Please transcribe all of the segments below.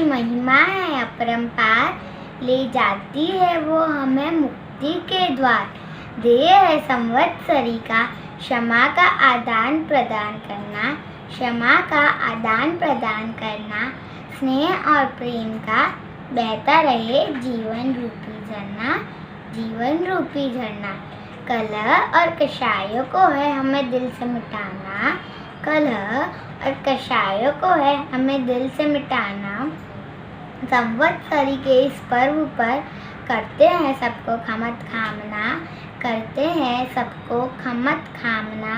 महिमा है अपरंपार, ले जाती है वो हमें मुक्ति के द्वार। ध्येय है संवत्सरी का क्षमा का आदान प्रदान करना, क्षमा का आदान प्रदान करना, स्नेह और प्रेम का बहता रहे जीवन रूपी झरना, जीवन रूपी झरना। कलह और कषायों को है हमें दिल से मिटाना, कलह और कषायों को है हमें दिल से मिटाना। संवत्सरी के इस पर्व पर करते हैं सबको खमत खामना, करते हैं सबको खमत खामना।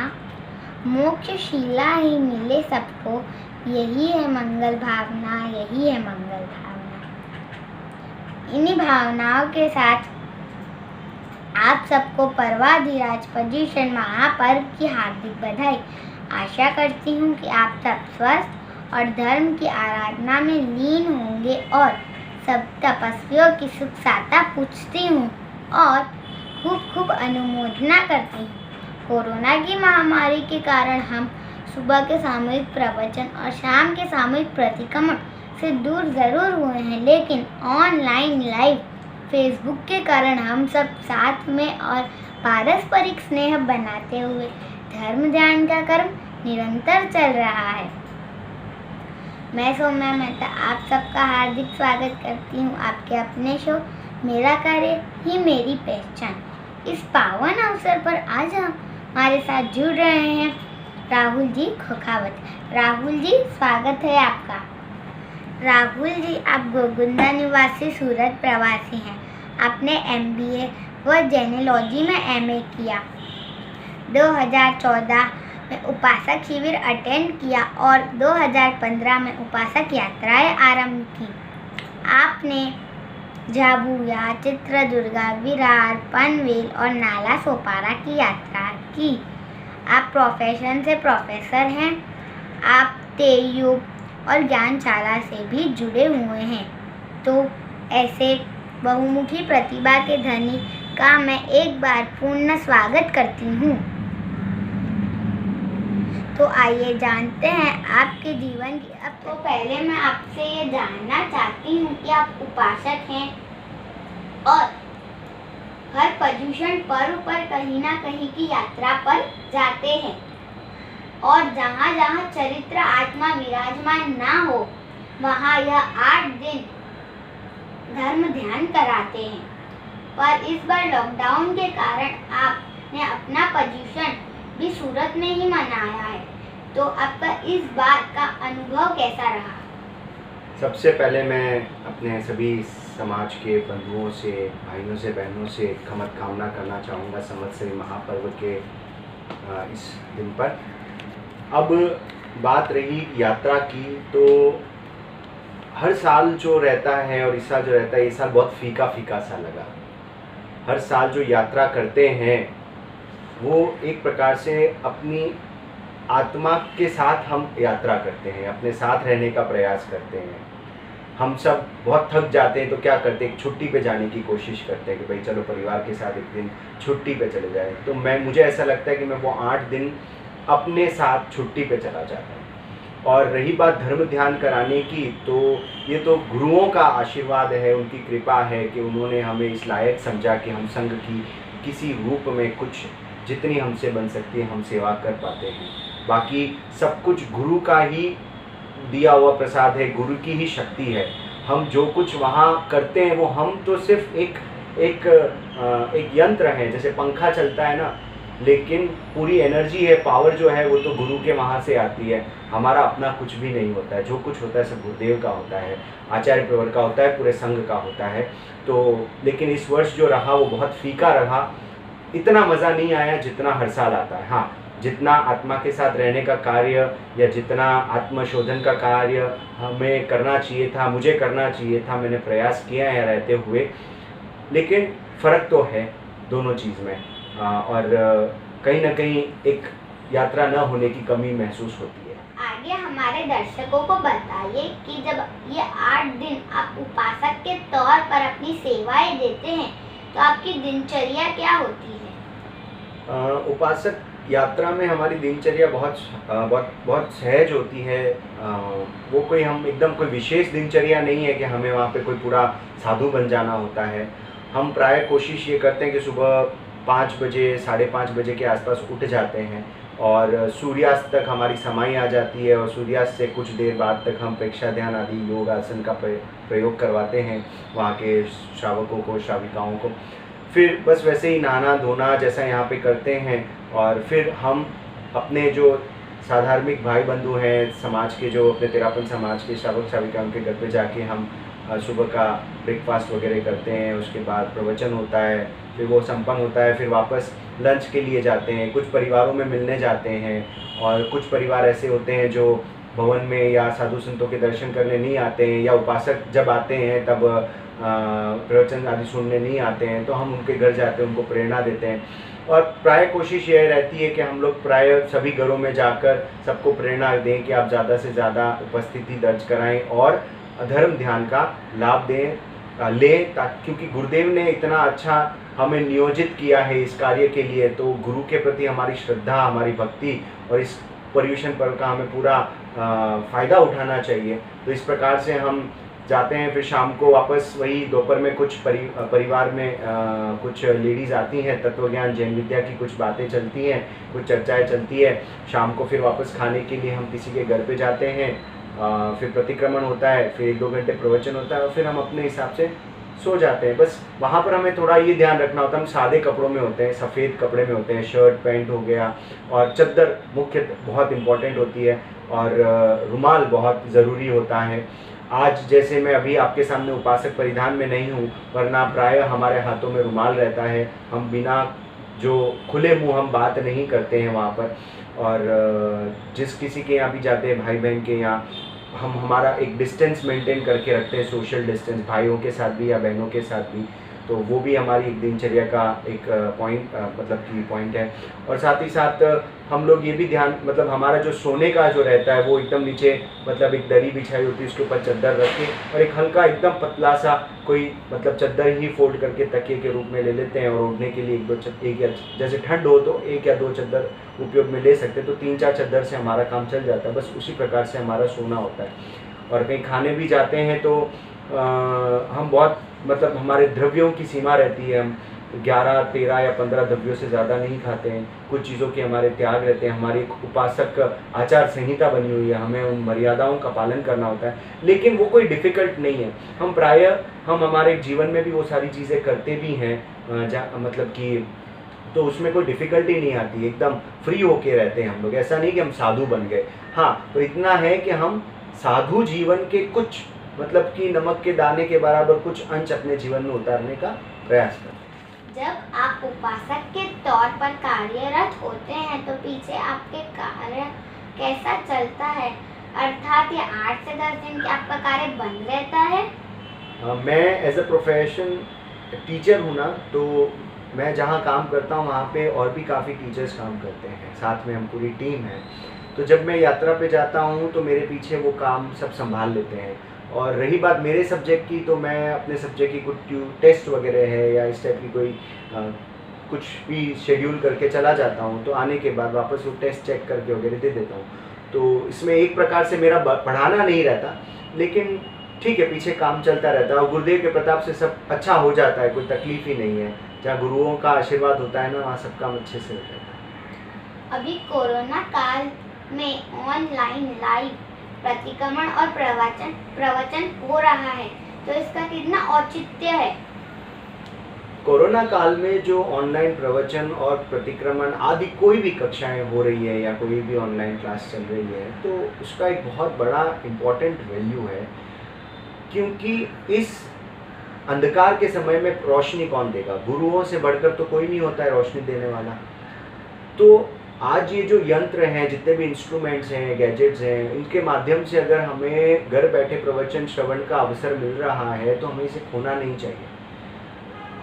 मोक्षशीला ही मिले सबको, यही है मंगल भावना, यही है मंगल भावना। इन्हीं भावनाओं के साथ आप सबको पर्वाधिराज पर्युषण महापर्व की हार्दिक बधाई। आशा करती हूँ कि आप सब स्वस्थ और धर्म की आराधना में लीन होंगे और सब तपस्वियों की सुख साता पूछती हूँ और खूब खूब अनुमोदना करती हूँ। कोरोना की महामारी के कारण हम सुबह के सामूहिक प्रवचन और शाम के सामूहिक प्रतिक्रमण से दूर ज़रूर हुए हैं, लेकिन ऑनलाइन लाइव फेसबुक के कारण हम सब साथ में और पारस्परिक स्नेह बनाते हुए धर्म ध्यान का कर्म निरंतर चल रहा है। मैं सौम्या मेहता आप सबका हार्दिक स्वागत करती हूँ आपके अपने शो मेरा कार्य ही मेरी पहचान। इस पावन अवसर पर आज हमारे साथ जुड़ रहे हैं राहुल जी खोखावत। राहुल जी स्वागत है आपका। राहुल जी आप गोगुंदा निवासी सूरत प्रवासी हैं। आपने MBA व जेनेलॉजी में MA किया। 2014 में उपासक शिविर अटेंड किया और 2015 में उपासक यात्राएं आरंभ की। आपने झाबुआ, चित्रदुर्गा, विरार, पनवेल और नाला सोपारा की यात्रा की। आप प्रोफेशन से प्रोफेसर हैं। आप तेयू और ज्ञानशाला से भी जुड़े हुए हैं। तो ऐसे बहुमुखी प्रतिभा के धनी का मैं एक बार पूर्ण स्वागत करती हूँ। तो आइए जानते हैं आपके जीवन की। अब तो पहले मैं आपसे ये जानना चाहती हूँ कि आप उपासक हैं और हर पर्युषण पर्व पर कहीं ना कहीं की यात्रा पर जाते हैं और जहाँ जहाँ चरित्र आत्मा विराजमान ना हो वहाँ यह 8 दिन धर्म ध्यान कराते हैं। पर इस बार लॉकडाउन के कारण आपने अपना पर्युषण भी सूरत में ही मनाया है, तो आपका इस बात का अनुभव कैसा रहा? सबसे पहले मैं अपने सभी समाज के बंधुओं से, भाइयों से, बहनों से खमत कामना करना चाहूँगा संवत्सरी महापर्व के इस दिन पर। अब बात रही यात्रा की, तो हर साल जो रहता है और इस साल जो रहता है, इस साल बहुत फीका फीका सा लगा। हर साल जो यात्रा करते हैं वो एक प्रकार से अपनी आत्मा के साथ हम यात्रा करते हैं, अपने साथ रहने का प्रयास करते हैं। हम सब बहुत थक जाते हैं तो क्या करते हैं, एक छुट्टी पे जाने की कोशिश करते हैं कि भाई चलो परिवार के साथ एक दिन छुट्टी पे चले जाएं। तो मुझे ऐसा लगता है कि मैं वो 8 दिन अपने साथ छुट्टी पे चला जाता हूँ। और रही बात धर्म ध्यान कराने की, तो ये तो गुरुओं का आशीर्वाद है, उनकी कृपा है कि उन्होंने हमें इस लायक समझा कि हम संघ की किसी रूप में कुछ जितनी हमसे बन सकती है हम सेवा कर पाते हैं। बाकी सब कुछ गुरु का ही दिया हुआ प्रसाद है, गुरु की ही शक्ति है। हम जो कुछ वहाँ करते हैं वो हम तो सिर्फ एक यंत्र है, जैसे पंखा चलता है ना, लेकिन पूरी एनर्जी है, पावर जो है वो तो गुरु के वहाँ से आती है। हमारा अपना कुछ भी नहीं होता है, जो कुछ होता है सब गुरुदेव का होता है, आचार्य प्रवर का होता है, पूरे संघ का होता है। तो लेकिन इस वर्ष जो रहा वो बहुत फीका रहा, इतना मज़ा नहीं आया जितना हर साल आता है। हाँ, जितना आत्मा के साथ रहने का कार्य या जितना आत्मशोधन का कार्य हमें करना चाहिए था, मुझे करना चाहिए था, मैंने प्रयास किया है रहते हुए, लेकिन फ़र्क तो है दोनों चीज़ में। और कहीं ना कहीं एक यात्रा न होने की कमी महसूस होती है। आगे हमारे दर्शकों को बताइए कि जब ये 8 दिन आप उपासक के तौर पर अपनी सेवाएं देते हैं तो आपकी दिनचर्या क्या होती है? उपासक यात्रा में हमारी दिनचर्या बहुत सहज होती है। वो कोई हम एकदम कोई विशेष दिनचर्या नहीं है कि हमें वहाँ पे कोई पूरा साधु बन जाना होता है। हम प्राय कोशिश ये करते हैं कि सुबह 5 बजे 5:30 बजे के आसपास उठ जाते हैं और सूर्यास्त तक हमारी समाई आ जाती है, और सूर्यास्त से कुछ देर बाद तक हम प्रेक्षा ध्यान आदि योग आसन का प्रयोग करवाते हैं वहाँ के श्रावकों को, श्राविकाओं को। फिर बस वैसे ही नहाना धोना जैसा यहाँ पे करते हैं, और फिर हम अपने जो साधार्मिक भाई बंधु हैं समाज के, जो अपने तेरापन समाज के श्रावक श्राविका, उनके घर पे जाके हम सुबह का ब्रेकफास्ट वगैरह करते हैं। उसके बाद प्रवचन होता है, फिर वो संपन्न होता है, फिर वापस लंच के लिए जाते हैं। कुछ परिवारों में मिलने जाते हैं, और कुछ परिवार ऐसे होते हैं जो भवन में या साधु संतों के दर्शन करने नहीं आते हैं, या उपासक जब आते हैं तब प्रवचन आदि सुनने नहीं आते हैं, तो हम उनके घर जाते हैं, उनको प्रेरणा देते हैं। और प्राय कोशिश यह रहती है कि हम लोग प्राय सभी घरों में जाकर सबको प्रेरणा दें कि आप ज़्यादा से ज़्यादा उपस्थिति दर्ज कराएं और धर्म ध्यान का लाभ लें, क्योंकि गुरुदेव ने इतना अच्छा हमें नियोजित किया है इस कार्य के लिए, तो गुरु के प्रति हमारी श्रद्धा, हमारी भक्ति और इस पर्युषण पर्व का हमें पूरा फ़ायदा उठाना चाहिए। तो इस प्रकार से हम जाते हैं। फिर शाम को वापस वही दोपहर में कुछ परिवार में कुछ लेडीज़ आती हैं, तत्वज्ञान जैन विद्या की कुछ बातें चलती हैं, कुछ चर्चाएं चलती है। शाम को फिर वापस खाने के लिए हम किसी के घर पे जाते हैं, फिर प्रतिक्रमण होता है, फिर 1-2 घंटे प्रवचन होता है, और फिर हम अपने हिसाब से सो जाते हैं। बस वहाँ पर हमें थोड़ा ये ध्यान रखना होता है, हम सादे कपड़ों में होते हैं, सफ़ेद कपड़े में होते हैं, शर्ट पैंट हो गया, और चद्दर मुख्य बहुत इम्पॉर्टेंट होती है, और रुमाल बहुत ज़रूरी होता है। आज जैसे मैं अभी आपके सामने उपासक परिधान में नहीं हूँ, वरना प्राय हमारे हाथों में रुमाल रहता है। हम बिना जो खुले मुंह हम बात नहीं करते हैं वहाँ पर, और जिस किसी के यहाँ भी जाते हैं, भाई बहन के यहाँ, हम हमारा एक डिस्टेंस मेंटेन करके रखते हैं, सोशल डिस्टेंस, भाइयों के साथ भी या बहनों के साथ भी। तो वो भी हमारी एक दिनचर्या का एक पॉइंट मतलब की पॉइंट है। और साथ ही साथ हम लोग ये भी ध्यान, मतलब हमारा जो सोने का जो रहता है वो एकदम नीचे, मतलब एक दरी बिछाई होती है, उसके ऊपर चद्दर रख के, और एक हल्का एकदम पतला सा कोई मतलब चद्दर ही फोल्ड करके तकिए के रूप में ले लेते हैं। और ओढ़ने के लिए एक या जैसे ठंड हो तो 1 या 2 चद्दर उपयोग में ले सकते हैं, तो 3-4 चद्दर से हमारा काम चल जाता है। बस उसी प्रकार से हमारा सोना होता है। और कहीं खाने भी जाते हैं तो हम बहुत, मतलब हमारे द्रव्यों की सीमा रहती है, हम 11, 13 या 15 द्रव्यों से ज़्यादा नहीं खाते हैं। कुछ चीज़ों के हमारे त्याग रहते हैं। हमारी एक उपासक आचार संहिता बनी हुई है, हमें उन मर्यादाओं का पालन करना होता है, लेकिन वो कोई डिफ़िकल्ट नहीं है। हम हमारे जीवन में भी वो सारी चीज़ें करते भी हैं, मतलब कि तो उसमें कोई डिफ़िकल्टी नहीं आती, एकदम फ्री होके रहते हैं हम लोग। ऐसा नहीं कि हम साधु बन गए, हाँ, तो इतना है कि हम साधु जीवन के कुछ, मतलब कि नमक के दाने के बराबर कुछ अंश अपने जीवन में उतारने का प्रयास करें। जब आप उपासक के तौर पर कार्यरत होते हैं तो पीछे आपके कार्य कैसा चलता है, अर्थात ये 8 से 10 दिन के आपका कार्य बंद रहता है? मैं एज अ प्रोफेशन टीचर हूँ ना, तो मैं जहाँ काम करता हूँ वहाँ पे और भी काफ़ी टीचर्स काम करते हैं, साथ में हम पूरी टीम है। तो जब मैं यात्रा पे जाता हूँ तो मेरे पीछे वो काम सब संभाल लेते हैं। और रही बात मेरे सब्जेक्ट की, तो मैं अपने सब्जेक्ट की कुछ टेस्ट वगैरह है या इस टाइप की कोई कुछ भी शेड्यूल करके चला जाता हूँ, तो आने के बाद वापस वो टेस्ट चेक करके वगैरह दे देता हूँ। तो इसमें एक प्रकार से मेरा पढ़ाना नहीं रहता, लेकिन ठीक है, पीछे काम चलता रहता है, और गुरुदेव के प्रताप से सब अच्छा हो जाता है, कोई तकलीफ ही नहीं है। जहाँ गुरुओं का आशीर्वाद होता है ना, वहाँ सब काम अच्छे से हो जाता है। अभी कोरोना काल में ऑनलाइन लाइव प्रतिक्रमण और प्रवचन हो रहा है, तो इसका कितना औचित्य है? कोरोना काल में जो ऑनलाइन प्रवचन और प्रतिक्रमण आदि कोई भी कक्षाएं हो रही है या कोई भी ऑनलाइन क्लास चल रही है, तो उसका एक बहुत बड़ा इम्पोर्टेंट वैल्यू है, क्योंकि इस अंधकार के समय में रोशनी कौन देगा? गुरुओं से बढ़कर तो कोई नहीं होता है रोशनी देने वाला। तो आज ये जो यंत्र हैं, जितने भी इंस्ट्रूमेंट्स हैं, गैजेट्स हैं, इनके माध्यम से अगर हमें घर बैठे प्रवचन श्रवण का अवसर मिल रहा है तो हमें इसे खोना नहीं चाहिए।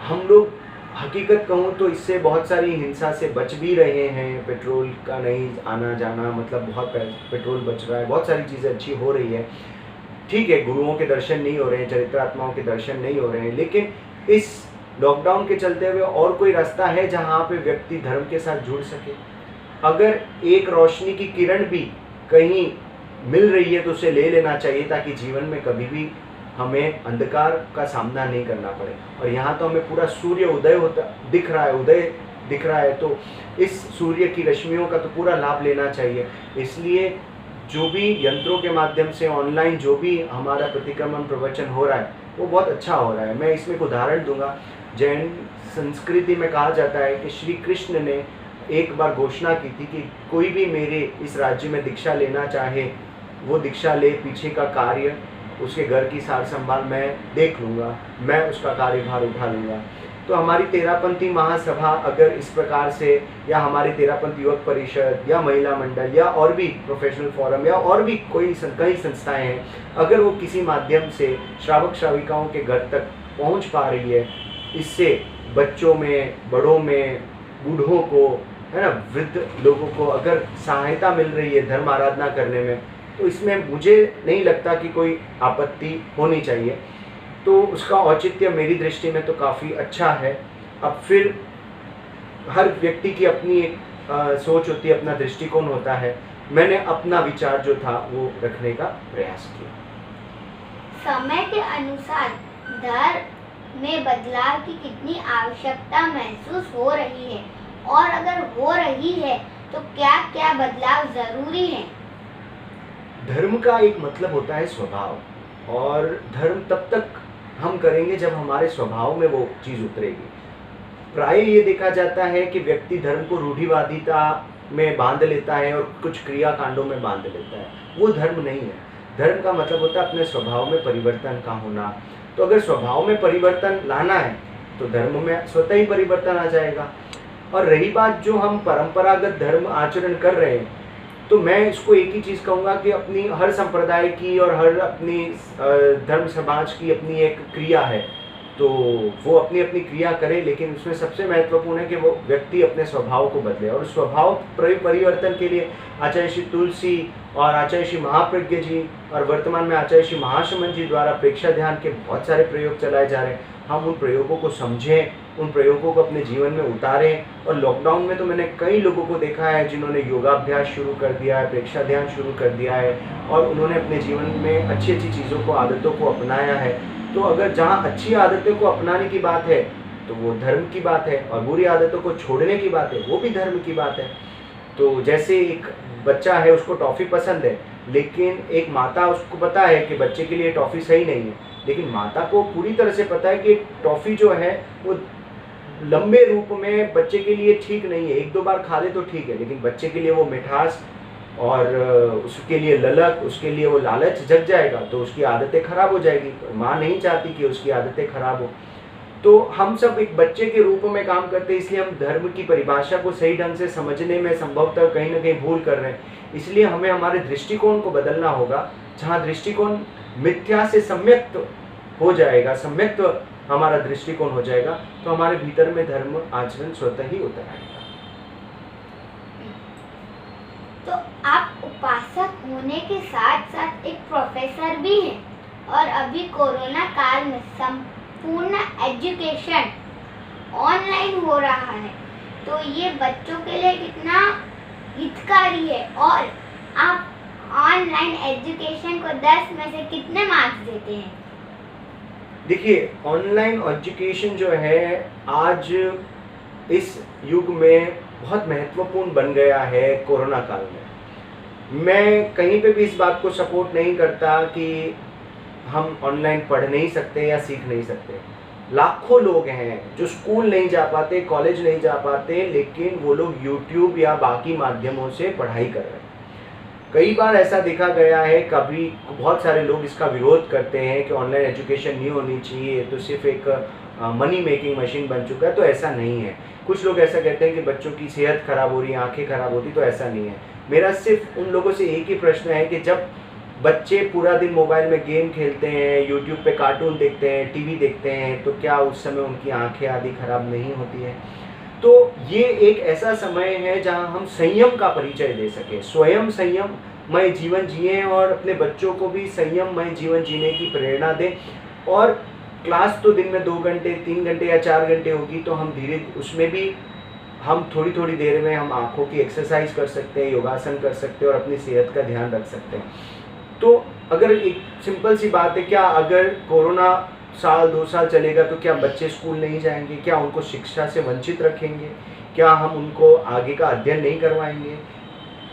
हम लोग हकीकत कहूँ तो इससे बहुत सारी हिंसा से बच भी रहे हैं। पेट्रोल का नहीं आना जाना, मतलब बहुत पेट्रोल बच रहा है, बहुत सारी चीज़ें अच्छी हो रही है। ठीक है, गुरुओं के दर्शन नहीं हो रहे हैं, चरित्रात्माओं के दर्शन नहीं हो रहे हैं, लेकिन इस लॉकडाउन के चलते हुए और कोई रास्ता है जहाँ पे व्यक्ति धर्म के साथ जुड़ सके? अगर एक रोशनी की किरण भी कहीं मिल रही है तो उसे ले लेना चाहिए, ताकि जीवन में कभी भी हमें अंधकार का सामना नहीं करना पड़े। और यहाँ तो हमें पूरा सूर्य उदय दिख रहा है, तो इस सूर्य की रश्मियों का तो पूरा लाभ लेना चाहिए। इसलिए जो भी यंत्रों के माध्यम से ऑनलाइन जो भी हमारा प्रतिक्रमण प्रवचन हो रहा है वो बहुत अच्छा हो रहा है। मैं इसमें एक उदाहरण दूंगा। जैन संस्कृति में कहा जाता है कि श्री कृष्ण ने एक बार घोषणा की थी कि कोई भी मेरे इस राज्य में दीक्षा लेना चाहे वो दीक्षा ले, पीछे का कार्य उसके घर की सार संभाल मैं देख लूँगा, मैं उसका कार्यभार उठा लूँगा। तो हमारी तेरापंथी महासभा अगर इस प्रकार से, या हमारी तेरापंथी युवक परिषद या महिला मंडल या और भी प्रोफेशनल फोरम या और भी कई संस्थाएं हैं, अगर वो किसी माध्यम से श्रावक श्राविकाओं के घर तक पहुंच पा रही है, इससे बच्चों में, बड़ों में, बूढ़ों को, है ना, वृद्ध लोगों को अगर सहायता मिल रही है धर्म आराधना करने में, तो इसमें मुझे नहीं लगता कि कोई आपत्ति होनी चाहिए। तो उसका औचित्य मेरी दृष्टि में तो काफ़ी अच्छा है। अब फिर हर व्यक्ति की अपनी एक सोच होती है, अपना दृष्टिकोण होता है। मैंने अपना विचार जो था वो रखने का प्रयास किया। समय के अनुसार धर्म में बदलाव की कितनी आवश्यकता महसूस हो रही है, और अगर हो रही है तो क्या क्या बदलाव जरूरी है? धर्म का एक मतलब होता है स्वभाव, और धर्म तब तक हम करेंगे जब हमारे स्वभाव में वो चीज़ उतरेगी। प्राय ये देखा जाता है कि व्यक्ति धर्म को रूढ़िवादिता में बांध लेता है और कुछ क्रियाकांडों में बांध लेता है। वो धर्म नहीं है। धर्म का मतलब होता है अपने स्वभाव में परिवर्तन का होना। तो अगर स्वभाव में परिवर्तन लाना है तो धर्म में स्वतः ही परिवर्तन आ जाएगा। और रही बात जो हम परंपरागत धर्म आचरण कर रहे हैं, तो मैं इसको एक ही चीज़ कहूँगा कि अपनी हर संप्रदाय की और हर अपनी धर्म समाज की अपनी एक क्रिया है, तो वो अपनी अपनी क्रिया करे, लेकिन उसमें सबसे महत्वपूर्ण है कि वो व्यक्ति अपने स्वभाव को बदले। और स्वभाव परिवर्तन के लिए आचार्य श्री तुलसी और आचार्य श्री महाप्रज्ञ जी और वर्तमान में आचार्य श्री महाशमन जी द्वारा प्रेक्षा ध्यान के बहुत सारे प्रयोग चलाए जा रहे हैं। हम उन प्रयोगों को समझें, उन प्रयोगों को अपने जीवन में उतारें। और लॉकडाउन में तो मैंने कई लोगों को देखा है जिन्होंने योगाभ्यास शुरू कर दिया है, प्रेक्षा ध्यान शुरू कर दिया है, और उन्होंने अपने जीवन में अच्छी अच्छी चीज़ों को, आदतों को अपनाया है। तो अगर जहाँ अच्छी आदतों को अपनाने की बात है तो वो धर्म की बात है, और बुरी आदतों को छोड़ने की बात है वो भी धर्म की बात है। तो जैसे एक बच्चा है, उसको टॉफ़ी पसंद है, लेकिन एक माता, उसको पता है कि बच्चे के लिए टॉफ़ी सही नहीं है, लेकिन माता को पूरी तरह से पता है कि टॉफ़ी जो है वो लंबे रूप में बच्चे के लिए ठीक नहीं है। एक दो बार खा ले तो ठीक है, लेकिन बच्चे के लिए वो मिठास और उसके लिए ललक, उसके लिए वो लालच जग जाएगा तो उसकी आदतें खराब हो जाएगी। तो माँ नहीं चाहती कि उसकी आदतें खराब हो। तो हम सब एक बच्चे के रूप में काम करते हैं, इसलिए हम धर्म की परिभाषा को सही ढंग से समझने में संभवतः कहीं ना कहीं भूल कर रहे हैं। इसलिए हमें हमारे दृष्टिकोण को बदलना होगा। जहाँ दृष्टिकोण मिथ्या से सम्यक्त हो जाएगा, सम्यक्त हमारा दृष्टिकोण हो जाएगा, तो हमारे भीतर में धर्म आचरण स्वतः ही उतर आएगा। तो आप उपासक होने के साथ साथ एक प्रोफेसर भी हैं, और अभी कोरोना काल में संपूर्ण एजुकेशन ऑनलाइन हो रहा है, तो ये बच्चों के लिए कितना हितकारी है। और आप ऑनलाइन एजुकेशन को 10 में से कितने मार्क्स देते हैं? देखिए, ऑनलाइन एजुकेशन जो है आज इस युग में बहुत महत्वपूर्ण बन गया है। कोरोना काल में मैं कहीं पे भी इस बात को सपोर्ट नहीं करता कि हम ऑनलाइन पढ़ नहीं सकते या सीख नहीं सकते। लाखों लोग हैं जो स्कूल नहीं जा पाते, कॉलेज नहीं जा पाते, लेकिन वो लोग यूट्यूब या बाकी माध्यमों से पढ़ाई कर रहे हैं। कई बार ऐसा देखा गया है, कभी बहुत सारे लोग इसका विरोध करते हैं कि ऑनलाइन एजुकेशन नहीं होनी चाहिए, तो सिर्फ एक मनी मेकिंग मशीन बन चुका है। तो ऐसा नहीं है। कुछ लोग ऐसा कहते हैं कि बच्चों की सेहत खराब हो रही है, आंखें खराब होती, तो ऐसा नहीं है। मेरा सिर्फ उन लोगों से एक ही प्रश्न है कि जब बच्चे पूरा दिन मोबाइल में गेम खेलते हैं, यूट्यूब पे कार्टून देखते हैं, टीवी देखते हैं, तो क्या उस समय उनकी आंखें आदि खराब नहीं होती है? तो ये एक ऐसा समय है जहां हम संयम का परिचय दे सके, स्वयं संयममय जीवन जिए और अपने बच्चों को भी संयममय जीवन जीने की प्रेरणा दें। और क्लास तो दिन में 2 घंटे, 3 घंटे या 4 घंटे होगी, तो हम धीरे उसमें भी हम थोड़ी थोड़ी देर में हम आँखों की एक्सरसाइज कर सकते हैं, योगासन कर सकते हैं और अपनी सेहत का ध्यान रख सकते हैं। तो अगर एक सिंपल सी बात है, क्या अगर कोरोना साल 2 साल चलेगा तो क्या बच्चे स्कूल नहीं जाएंगे? क्या उनको शिक्षा से वंचित रखेंगे? क्या हम उनको आगे का अध्ययन नहीं करवाएंगे?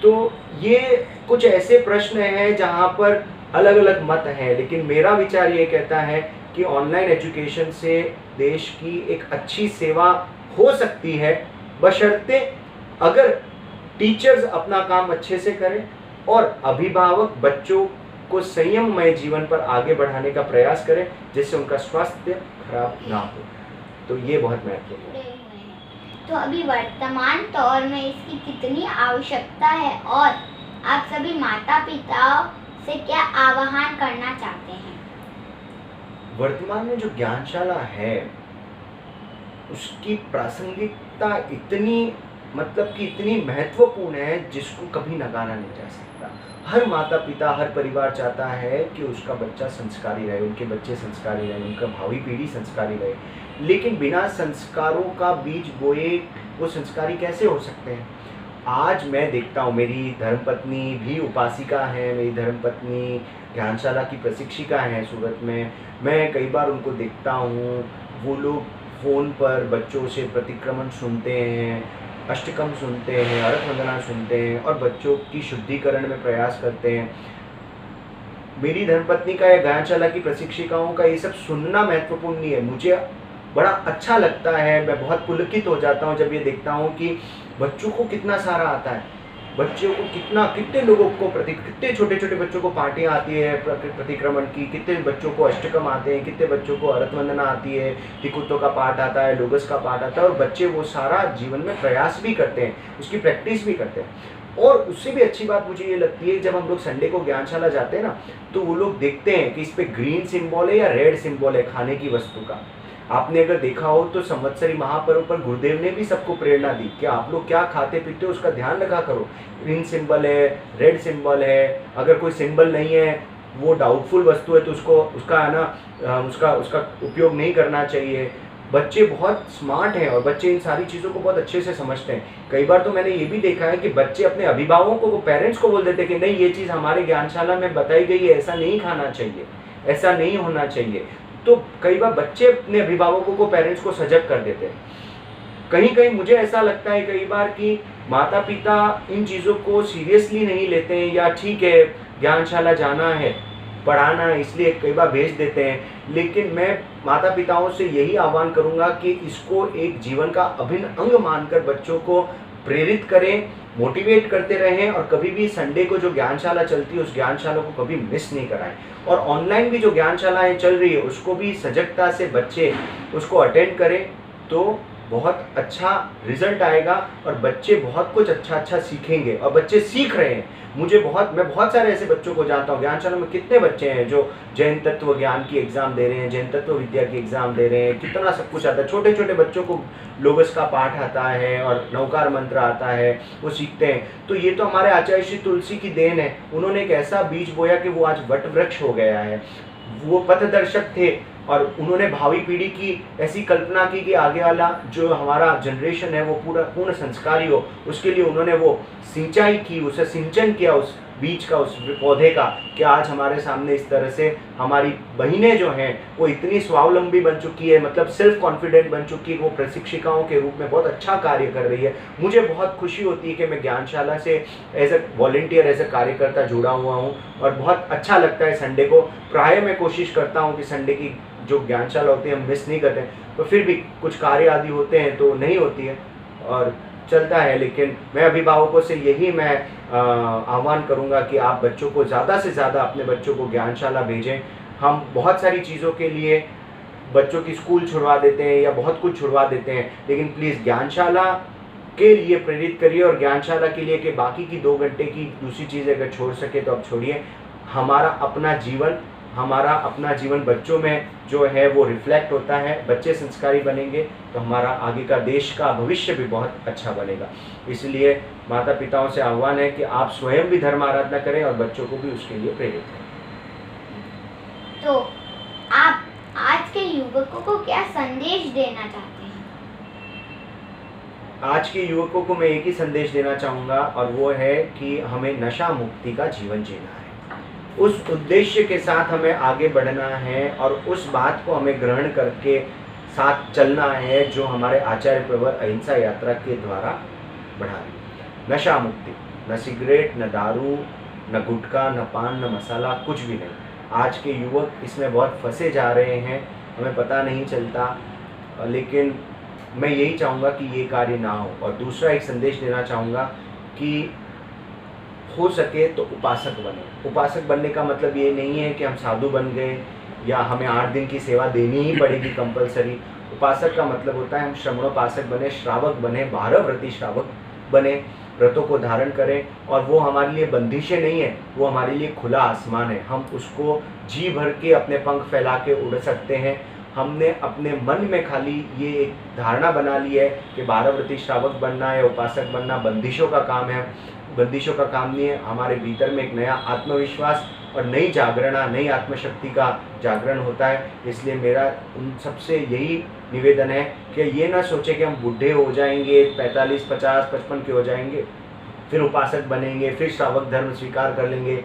तो ये कुछ ऐसे प्रश्न हैं जहाँ पर अलग अलग मत हैं, लेकिन मेरा विचार ये कहता है कि ऑनलाइन एजुकेशन से देश की एक अच्छी सेवा हो सकती है, बशर्ते अगर टीचर्स अपना काम अच्छे से करें और अभिभावक बच्चों को संयममय जीवन पर आगे बढ़ाने का प्रयास करें, जिससे उनका स्वास्थ्य खराब ना हो। तो ये बहुत महत्वपूर्ण है। तो अभी वर्तमान दौर में इसकी कितनी आवश्यकता है और आप सभी माता पिताओं से क्या आह्वान करना चाहते हैं? वर्तमान में जो ज्ञानशाला है उसकी प्रासंगिकता इतनी, मतलब कि इतनी महत्वपूर्ण है जिसको कभी नकारा नहीं जा सकता। हर माता पिता, हर परिवार चाहता है कि उसका बच्चा संस्कारी रहे, उनके बच्चे संस्कारी रहे, उनका भावी पीढ़ी संस्कारी रहे, लेकिन बिना संस्कारों का बीज बोए वो संस्कारी कैसे हो सकते हैं? आज मैं देखता हूँ, मेरी धर्मपत्नी भी उपासिका है, मेरी धर्मपत्नी ज्ञानशाला की प्रशिक्षिका हैं सूरत में। मैं कई बार उनको देखता हूँ, वो लोग फ़ोन पर बच्चों से प्रतिक्रमण सुनते हैं, अष्टकम सुनते हैं, अरथ वंदना सुनते हैं और बच्चों की शुद्धिकरण में प्रयास करते हैं। मेरी धर्मपत्नी का या ज्ञानशाला की प्रशिक्षिकाओं का ये सब सुनना महत्वपूर्ण नहीं है, मुझे बड़ा अच्छा लगता है। मैं बहुत पुलकित हो जाता हूँ जब ये देखता हूँ कि बच्चों को कितना सारा आता है, बच्चों को कितने लोगों को कितने छोटे छोटे बच्चों को पार्टियाँ आती है प्रतिक्रमण की, कितने बच्चों को अष्टकम आते हैं, कितने बच्चों को अरथ वंदना आती है, तिकुत्तों का पाठ आता है, लोगस का पाठ आता है, और बच्चे वो सारा जीवन में प्रयास भी करते हैं, उसकी प्रैक्टिस भी करते हैं। और उससे भी अच्छी बात मुझे ये लगती है, जब हम लोग संडे को ज्ञानशाला जाते हैं ना, तो वो लोग देखते हैं कि इस पे ग्रीन सिंबल है या रेड सिंबल है खाने की वस्तु का। आपने अगर देखा हो तो संवत्सरी महापर्व पर गुरुदेव ने भी सबको प्रेरणा दी कि आप लोग क्या खाते पीते हो उसका ध्यान रखा करो। ग्रीन सिंबल है, रेड सिंबल है, अगर कोई सिंबल नहीं है, वो डाउटफुल वस्तु है तो उसका है ना, उसका उपयोग नहीं करना चाहिए। बच्चे बहुत स्मार्ट हैं और बच्चे इन सारी चीज़ों को बहुत अच्छे से समझते हैं। कई बार तो मैंने ये भी देखा है कि बच्चे अपने अभिभावकों को, पेरेंट्स को बोल देते हैं कि नहीं, ये चीज़ हमारे ज्ञानशाला में बताई गई है, ऐसा नहीं खाना चाहिए, ऐसा नहीं होना चाहिए। तो कई बार बच्चे अपने अभिभावकों को, पेरेंट्स को सजग कर देते हैं। कहीं कहीं मुझे ऐसा लगता है कई बार कि माता पिता इन चीज़ों को सीरियसली नहीं लेते हैं, या ठीक है ज्ञानशाला जाना है, पढ़ाना है, इसलिए कई बार भेज देते हैं। लेकिन मैं माता पिताओं से यही आह्वान करूंगा कि इसको एक जीवन का अभिन्न अंग मानकर बच्चों को प्रेरित करें, मोटिवेट करते रहें, और कभी भी संडे को जो ज्ञानशाला चलती है उस ज्ञानशाला को कभी मिस नहीं कराएं। और ऑनलाइन भी जो ज्ञानशालाएं चल रही है उसको भी सजगता से बच्चे उसको अटेंड करें, तो बहुत अच्छा रिजल्ट आएगा और बच्चे बहुत कुछ अच्छा सीखेंगे। और बच्चे सीख रहे हैं, मैं बहुत सारे ऐसे बच्चों को जानता हूँ। ज्ञानशाला में कितने बच्चे हैं जो जैन तत्व ज्ञान की एग्ज़ाम दे रहे हैं, जैन तत्व विद्या की एग्ज़ाम दे रहे हैं, कितना सब कुछ आता है। छोटे छोटे बच्चों को लोगस का पाठ आता है और नवकार मंत्र आता है, वो सीखते हैं। तो ये तो हमारे आचार्य श्री तुलसी की देन है, उन्होंने एक ऐसा बीज बोया कि वो आज वट वृक्ष हो गया है। वो पथदर्शक थे और उन्होंने भावी पीढ़ी की ऐसी कल्पना की कि आगे वाला जो हमारा जनरेशन है वो पूर्ण संस्कारी हो। उसके लिए उन्होंने वो सिंचाई की, उसे सिंचन किया उस बीज का, उस पौधे का, कि आज हमारे सामने इस तरह से हमारी बहनें जो हैं वो इतनी स्वावलंबी बन चुकी है, मतलब सेल्फ कॉन्फिडेंट बन चुकी है, वो प्रशिक्षिकाओं के रूप में बहुत अच्छा कार्य कर रही है। मुझे बहुत खुशी होती है कि मैं ज्ञानशाला से as a volunteer, as a कार्यकर्ता जुड़ा हुआ हूँ, और बहुत अच्छा लगता है संडे को। प्राय मैं कोशिश करता हूँ कि संडे की जो ज्ञानशाला होती है हम मिस नहीं करते, तो फिर भी कुछ कार्य आदि होते हैं तो नहीं होती है और चलता है। लेकिन मैं अभिभावकों से यही मैं आह्वान करूंगा कि आप बच्चों को ज़्यादा से ज़्यादा अपने बच्चों को ज्ञानशाला भेजें। हम बहुत सारी चीज़ों के लिए बच्चों की स्कूल छुड़वा देते हैं या बहुत कुछ छुड़वा देते हैं, लेकिन प्लीज़ ज्ञानशाला के लिए प्रेरित करिए, और ज्ञानशाला के लिए कि बाकी की 2 घंटे की दूसरी चीज़ अगर छोड़ सके तो अब छोड़िए। हमारा अपना जीवन बच्चों में जो है वो रिफ्लेक्ट होता है। बच्चे संस्कारी बनेंगे तो हमारा आगे का देश का भविष्य भी बहुत अच्छा बनेगा। इसलिए माता पिताओं से आह्वान है कि आप स्वयं भी धर्म आराधना करें और बच्चों को भी उसके लिए प्रेरित करें। तो आप आज के युवकों को क्या संदेश देना चाहते हैं? आज के युवकों को मैं एक ही संदेश देना चाहूँगा, और वो है कि हमें नशा मुक्ति का जीवन जीना है। उस उद्देश्य के साथ हमें आगे बढ़ना है और उस बात को हमें ग्रहण करके साथ चलना है जो हमारे आचार्य प्रवर अहिंसा यात्रा के द्वारा बढ़ा रही। नशा मुक्ति, न सिगरेट, न दारू, न गुटखा, न पान, न मसाला, कुछ भी नहीं। आज के युवक इसमें बहुत फंसे जा रहे हैं, हमें पता नहीं चलता, लेकिन मैं यही चाहूँगा कि ये कार्य ना हो। और दूसरा एक संदेश देना चाहूँगा कि हो सके तो उपासक बने। उपासक बनने का मतलब ये नहीं है कि हम साधु बन गए या हमें 8 दिन की सेवा देनी ही पड़ेगी कंपलसरी। उपासक का मतलब होता है हम श्रवणोपासक बने, श्रावक बने, 12 व्रती श्रावक बने, व्रतों को धारण करें। और वो हमारे लिए बंदिशें नहीं है, वो हमारे लिए खुला आसमान है। हम उसको जी भर के अपने पंख फैला के उड़ सकते हैं। हमने अपने मन में खाली ये एक धारणा बना ली है कि 12 व्रती श्रावक बनना है, उपासक बनना बंदिशों का काम है। बंदिशों का काम नहीं है। हमारे भीतर में एक नया आत्मविश्वास और नई जागरणा, नई आत्मशक्ति का जागरण होता है। इसलिए मेरा उन सबसे यही निवेदन है कि ये ना सोचे कि हम बूढ़े हो जाएंगे, 45, 50, 55 के हो जाएंगे, फिर उपासक बनेंगे, फिर श्रावक धर्म स्वीकार कर लेंगे।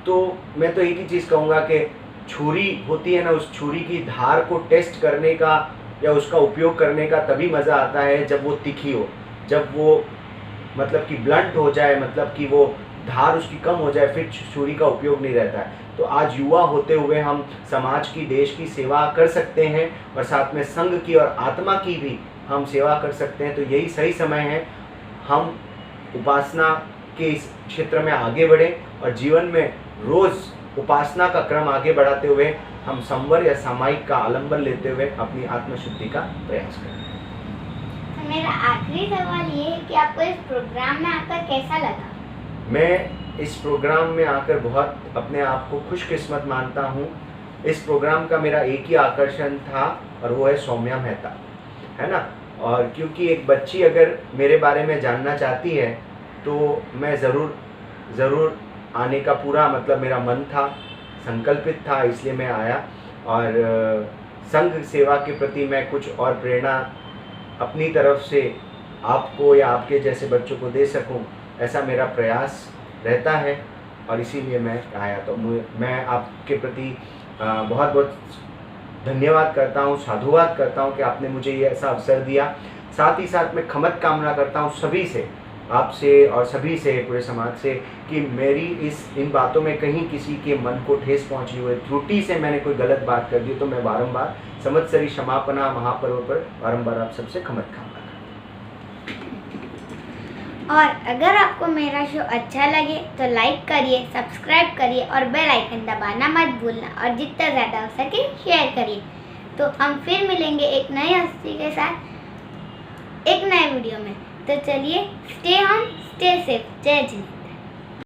तो मैं तो एक ही चीज़ कहूँगा कि छुरी होती है ना, उस छुरी की धार को टेस्ट करने का या उसका उपयोग करने का तभी मज़ा आता है जब वो तीखी हो, जब वो मतलब कि ब्लंट हो जाए, मतलब कि वो धार उसकी कम हो जाए, फिर छुरी का उपयोग नहीं रहता है। तो आज युवा होते हुए हम समाज की, देश की सेवा कर सकते हैं और साथ में संघ की और आत्मा की भी हम सेवा कर सकते हैं। तो यही सही समय है हम उपासना के इस क्षेत्र में आगे बढ़ें और जीवन में रोज़ उपासना का क्रम आगे बढ़ाते हुए हम संवर या सामायिक का आलंबन लेते हुए अपनी आत्मशुद्धि का प्रयास करें। तो मेरा आखिरी सवाल ये है कि आपको इस प्रोग्राम में आकर कैसा लगा? मैं इस प्रोग्राम में आकर बहुत अपने आप को खुशकिस्मत मानता हूँ। इस प्रोग्राम का मेरा एक ही आकर्षण था और वो है सौम्या मेहता, है ना। और क्योंकि एक बच्ची अगर मेरे बारे में जानना चाहती है तो मैं ज़रूर आने का पूरा मतलब मेरा मन था, संकल्पित था, इसलिए मैं आया। और संघ सेवा के प्रति मैं कुछ और प्रेरणा अपनी तरफ से आपको या आपके जैसे बच्चों को दे सकूं, ऐसा मेरा प्रयास रहता है और इसीलिए मैं आया। तो मैं आपके प्रति बहुत बहुत धन्यवाद करता हूं, साधुवाद करता हूं कि आपने मुझे ये ऐसा अवसर दिया। साथ ही साथ मैं खमत कामना करता हूं सभी से, आपसे और सभी से, पूरे समाज से, कि मेरी इन बातों में कहीं किसी के मन को ठेस पहुंची हुई, त्रुटि से मैंने कोई गलत बात कर दी तो मैं बारंबार संवत्सरी क्षमापना महापर्व पर बारंबार आप सबसे खमत कामना करता हूं। और अगर आपको मेरा शो अच्छा लगे तो लाइक करिए, सब्सक्राइब करिए और बेल आइकन दबाना मत भूलना और जितना ज़्यादा हो सके शेयर करिए। तो हम फिर मिलेंगे एक नई हस्ती के साथ एक नए वीडियो में। तो चलिए, स्टे होम, स्टे सेफ। जय जिंद।